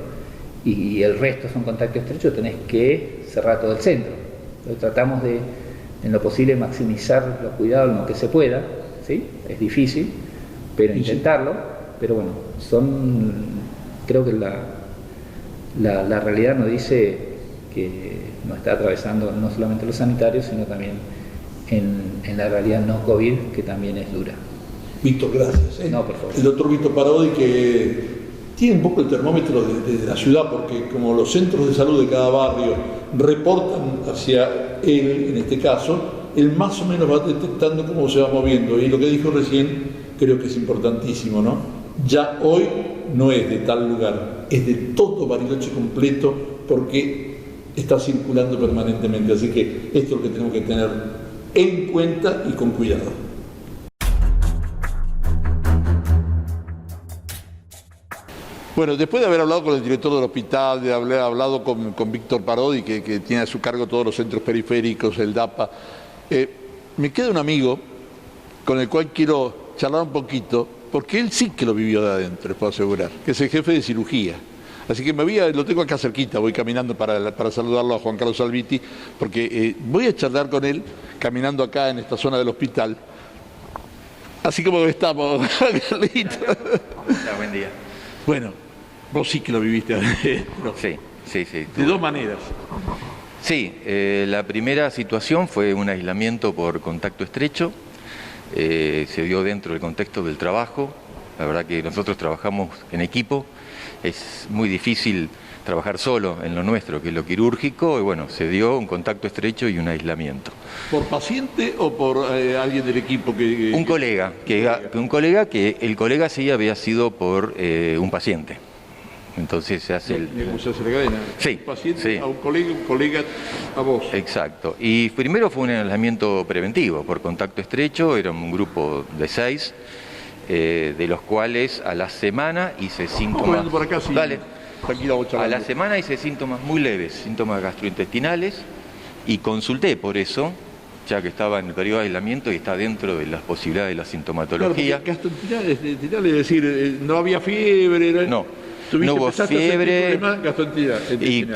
y el resto son contactos estrechos, tenés que cerrar todo el centro. Entonces tratamos de, en lo posible, maximizar los cuidados en lo que se pueda, ¿sí? Es difícil, pero intentarlo, pero bueno, creo que la realidad nos dice que nos está atravesando no solamente los sanitarios, sino también en la realidad no COVID, que también es dura. Víctor, gracias. No, por favor. El doctor Víctor Parodi, que tiene un poco el termómetro de la ciudad, porque como los centros de salud de cada barrio reportan hacia él, en este caso, él más o menos va detectando cómo se va moviendo. Y lo que dijo recién creo que es importantísimo, ¿no? Ya hoy no es de tal lugar, es de todo Bariloche completo, porque está circulando permanentemente. Así que esto es lo que tenemos que tener en cuenta y con cuidado. Bueno, después de haber hablado con el director del hospital, de haber hablado con Víctor Parodi, que tiene a su cargo todos los centros periféricos, el DAPA, me queda un amigo con el cual quiero charlar un poquito, porque él sí que lo vivió de adentro, les puedo asegurar, que es el jefe de cirugía. Así que lo tengo acá cerquita, voy caminando para saludarlo a Juan Carlos Salviti, porque voy a charlar con él caminando acá en esta zona del hospital. Así como estamos, Carlito. Buen día. Bueno, vos sí que lo viviste adentro. Sí. De dos maneras. Sí, la primera situación fue un aislamiento por contacto estrecho. Se dio dentro del contexto del trabajo. La verdad que nosotros trabajamos en equipo. Es muy difícil trabajar solo en lo nuestro, que es lo quirúrgico, y bueno, se dio un contacto estrecho y un aislamiento. ¿Por paciente o por alguien del equipo? Un colega, que el colega sí había sido por un paciente. Entonces se hace ¿Cómo se hace la cadena? Sí. Un paciente Sí. a un colega a vos. Exacto. Y primero fue un aislamiento preventivo por contacto estrecho, era un grupo de 6, de los cuales a la semana hice síntomas. Por acá, sí. Dale. Tranquilo, a la semana hice síntomas muy leves, síntomas gastrointestinales, y consulté por eso, ya que estaba en el periodo de aislamiento y está dentro de las posibilidades de la sintomatología. Claro, gastrointestinal, es decir, no había fiebre. No hubo fiebre. Y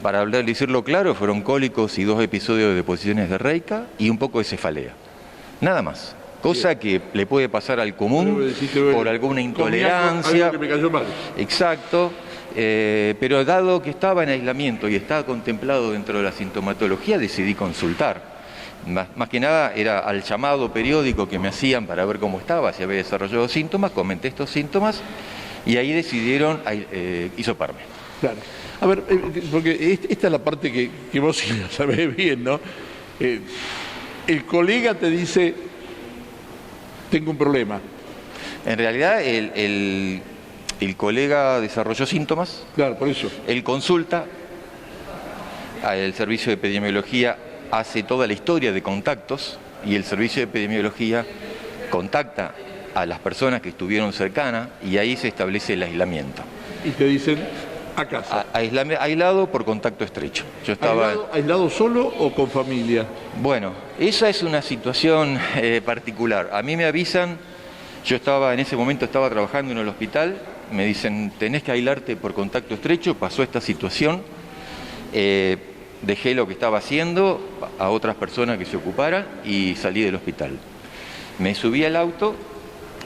para decirlo claro, fueron cólicos y 2 episodios de deposiciones de reica y un poco de cefalea. Nada más. Cosa que le puede pasar al común por alguna intolerancia. Algo que me cayó mal. Exacto. Pero dado que estaba en aislamiento y estaba contemplado dentro de la sintomatología, decidí consultar. Más que nada era al llamado periódico que me hacían para ver cómo estaba, si había desarrollado síntomas, comenté estos síntomas y ahí decidieron hisoparme. Claro. A ver, porque esta es la parte que vos sí la sabés bien, ¿no? El colega te dice, tengo un problema. En realidad El colega desarrolló síntomas. Claro, por eso. Él consulta, el servicio de epidemiología hace toda la historia de contactos y el servicio de epidemiología contacta a las personas que estuvieron cercanas y ahí se establece el aislamiento. Y te dicen a casa. Aislado por contacto estrecho. Yo estaba... ¿Aislado solo o con familia? Bueno, esa es una situación particular. A mí me avisan, yo estaba en ese momento trabajando en el hospital, me dicen, tenés que aislarte por contacto estrecho, pasó esta situación, dejé lo que estaba haciendo a otras personas que se ocuparan y salí del hospital. Me subí al auto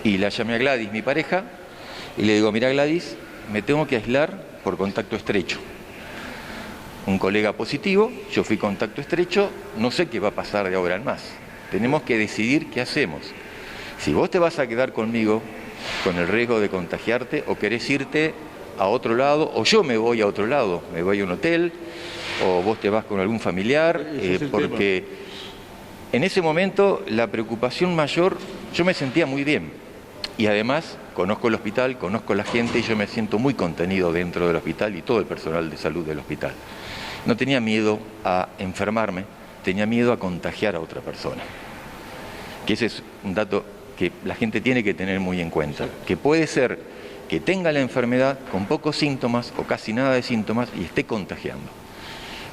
y la llamé a Gladys, mi pareja, y le digo, mira Gladys, me tengo que aislar por contacto estrecho. Un colega positivo, yo fui contacto estrecho, no sé qué va a pasar de ahora en más. Tenemos que decidir qué hacemos. Si vos te vas a quedar conmigo con el riesgo de contagiarte o querés irte a otro lado, o yo me voy a otro lado, me voy a un hotel, o vos te vas con algún familiar, porque en ese momento la preocupación mayor, yo me sentía muy bien y además conozco el hospital, conozco la gente y yo me siento muy contenido dentro del hospital y todo el personal de salud del hospital. No tenía miedo a enfermarme, tenía miedo a contagiar a otra persona. Que ese es un dato que la gente tiene que tener muy en cuenta, que puede ser que tenga la enfermedad con pocos síntomas o casi nada de síntomas y esté contagiando.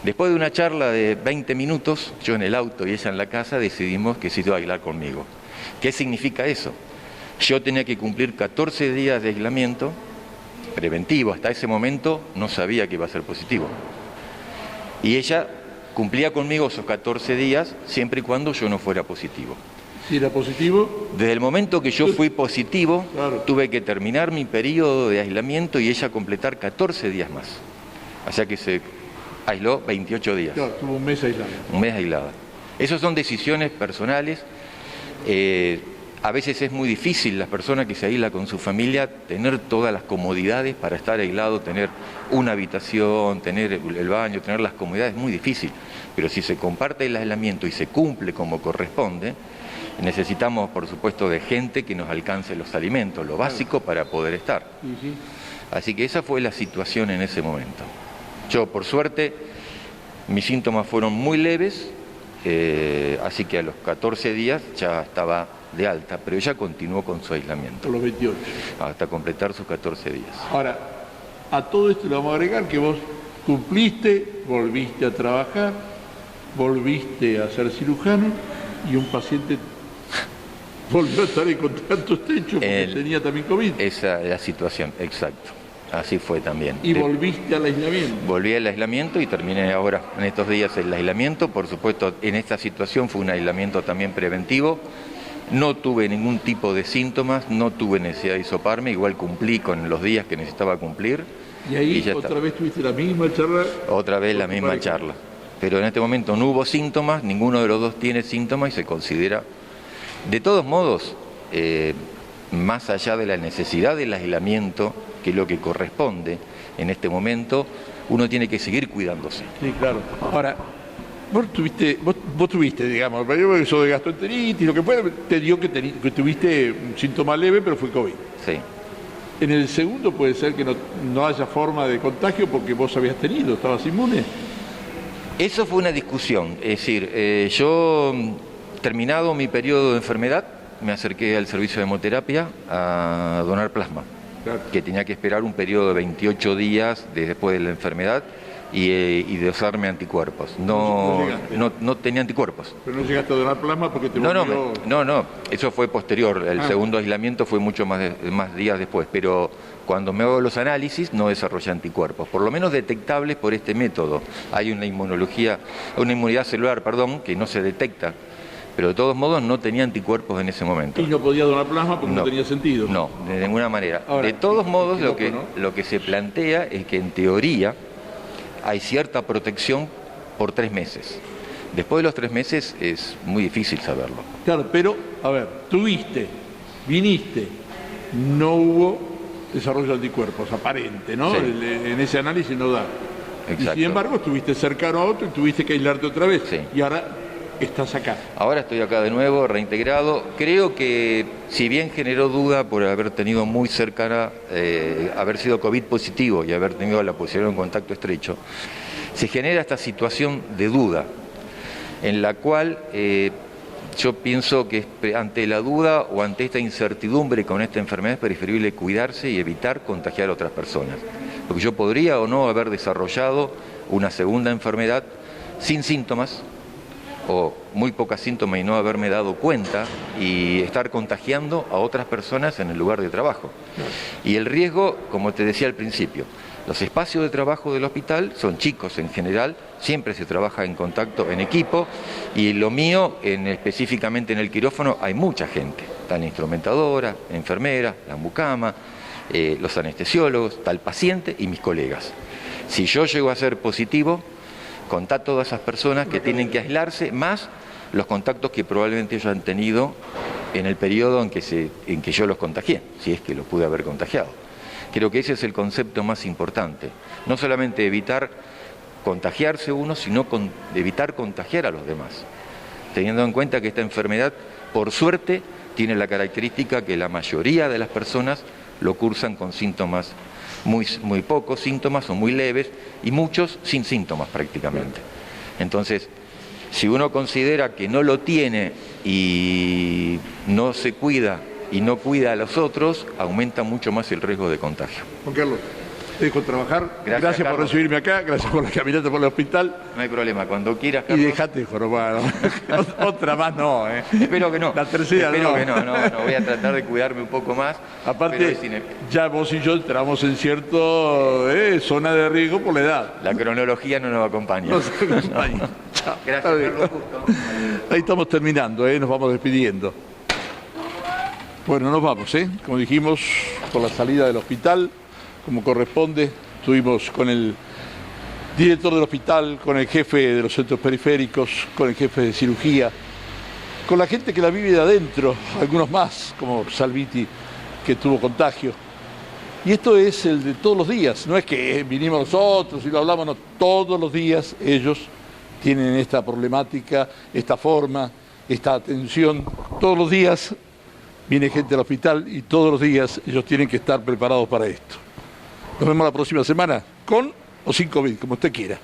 Después de una charla de 20 minutos, yo en el auto y ella en la casa, decidimos que se iba a aislar conmigo. ¿Qué significa eso? Yo tenía que cumplir 14 días de aislamiento preventivo. Hasta ese momento no sabía que iba a ser positivo. Y ella cumplía conmigo esos 14 días siempre y cuando yo no fuera positivo. Si era positivo... Desde el momento que yo fui positivo, claro, tuve que terminar mi periodo de aislamiento y ella completar 14 días más. O sea que se aisló 28 días. Claro, tuvo un mes aislada. Un mes aislada. Esas son decisiones personales. A veces es muy difícil las personas que se aíslan con su familia tener todas las comodidades para estar aislado, tener una habitación, tener el baño, tener las comodidades, es muy difícil. Pero si se comparte el aislamiento y se cumple como corresponde, necesitamos, por supuesto, de gente que nos alcance los alimentos, lo básico para poder estar. Así que esa fue la situación en ese momento. Yo, por suerte, mis síntomas fueron muy leves, así que a los 14 días ya estaba de alta, pero ella continuó con su aislamiento. A los 28. Hasta completar sus 14 días. Ahora, a todo esto le vamos a agregar que vos cumpliste, volviste a trabajar, volviste a ser cirujano y un paciente volvió a estar en contacto estrecho porque tenía también COVID. Esa es la situación, exacto. Así fue también. ¿Y volviste al aislamiento? Volví al aislamiento y terminé ahora, en estos días, el aislamiento. Por supuesto, en esta situación fue un aislamiento también preventivo. No tuve ningún tipo de síntomas, no tuve necesidad de hisoparme, igual cumplí con los días que necesitaba cumplir. ¿Y ahí otra vez tuviste la misma charla? Otra vez la misma charla. Pero en este momento no hubo síntomas, ninguno de los dos tiene síntomas y se considera... De todos modos, más allá de la necesidad del aislamiento, que es lo que corresponde en este momento, uno tiene que seguir cuidándose. Sí, claro. Ahora, vos tuviste, digamos, eso de gastroenteritis, lo que fue, te dio que tuviste un síntoma leve, pero fue COVID. Sí. En el segundo puede ser que no haya forma de contagio porque vos habías tenido, estabas inmune. Eso fue una discusión, es decir, yo... Terminado mi periodo de enfermedad, me acerqué al servicio de hemoterapia a donar plasma, claro, que tenía que esperar un periodo de 28 días después de la enfermedad y dosarme anticuerpos. No tenía anticuerpos. ¿Pero no llegaste a donar plasma porque te volvió...? No, eso fue posterior. El segundo aislamiento fue mucho más días después, pero cuando me hago los análisis no desarrollé anticuerpos, por lo menos detectables por este método. Hay una inmunidad celular, que no se detecta. Pero de todos modos no tenía anticuerpos en ese momento. ¿Y no podía donar plasma porque no tenía sentido? No, de ninguna manera. Ahora, de todos modos, lo que se plantea es que en teoría hay cierta protección por 3 meses. Después de los 3 meses es muy difícil saberlo. Claro, pero, a ver, viniste, no hubo desarrollo de anticuerpos, aparente, ¿no? Sí. En ese análisis no da. Exacto. Y sin embargo estuviste cercano a otro y tuviste que aislarte otra vez. Sí. Y ahora estás acá. Ahora estoy acá de nuevo, reintegrado. Creo que, si bien generó duda por haber tenido muy cercana, haber sido COVID positivo y haber tenido la posibilidad de un contacto estrecho, se genera esta situación de duda, en la cual yo pienso que ante la duda o ante esta incertidumbre con esta enfermedad es preferible cuidarse y evitar contagiar a otras personas. Porque yo podría o no haber desarrollado una segunda enfermedad sin síntomas o muy pocos síntomas y no haberme dado cuenta y estar contagiando a otras personas en el lugar de trabajo. Y el riesgo, como te decía al principio, los espacios de trabajo del hospital son chicos en general, siempre se trabaja en contacto, en equipo, y lo mío, específicamente en el quirófano, hay mucha gente. Está la instrumentadora, la enfermera, la mucama, los anestesiólogos, está el paciente y mis colegas. Si yo llego a ser positivo, contá a todas esas personas que tienen que aislarse, más los contactos que probablemente ellos han tenido en el periodo en que yo los contagié, si es que los pude haber contagiado. Creo que ese es el concepto más importante. No solamente evitar contagiarse uno, sino evitar contagiar a los demás. Teniendo en cuenta que esta enfermedad, por suerte, tiene la característica que la mayoría de las personas lo cursan con síntomas, muy pocos síntomas o muy leves, y muchos sin síntomas prácticamente. Entonces, si uno considera que no lo tiene y no se cuida y no cuida a los otros, aumenta mucho más el riesgo de contagio. Juan Carlos, te dejo trabajar. Gracias por Carlos. recibirme acá, gracias por la caminata por el hospital. No hay problema, cuando quieras, Y Carlos. dejate jorobar. Otra más no, ¿eh? Espero que no. La tercera Espero no. que no, voy a tratar de cuidarme un poco más. pero Aparte, es ya vos y yo entramos en cierto zona de riesgo por la edad. la cronología no nos acompaña. No se acompaña. Chao. Gracias, Está bien. Carlos, justo. Ahí estamos terminando, nos vamos despidiendo. Bueno, nos vamos, como dijimos, por la salida del hospital, como corresponde. Estuvimos con el director del hospital, con el jefe de los centros periféricos, con el jefe de cirugía, con la gente que la vive de adentro, algunos más, como Salviti, que tuvo contagio. Y esto es el de todos los días, no es que vinimos nosotros y lo hablamos, no, todos los días ellos tienen esta problemática, esta forma, esta atención, todos los días viene gente al hospital y todos los días ellos tienen que estar preparados para esto. Nos vemos la próxima semana, con o sin COVID, como usted quiera.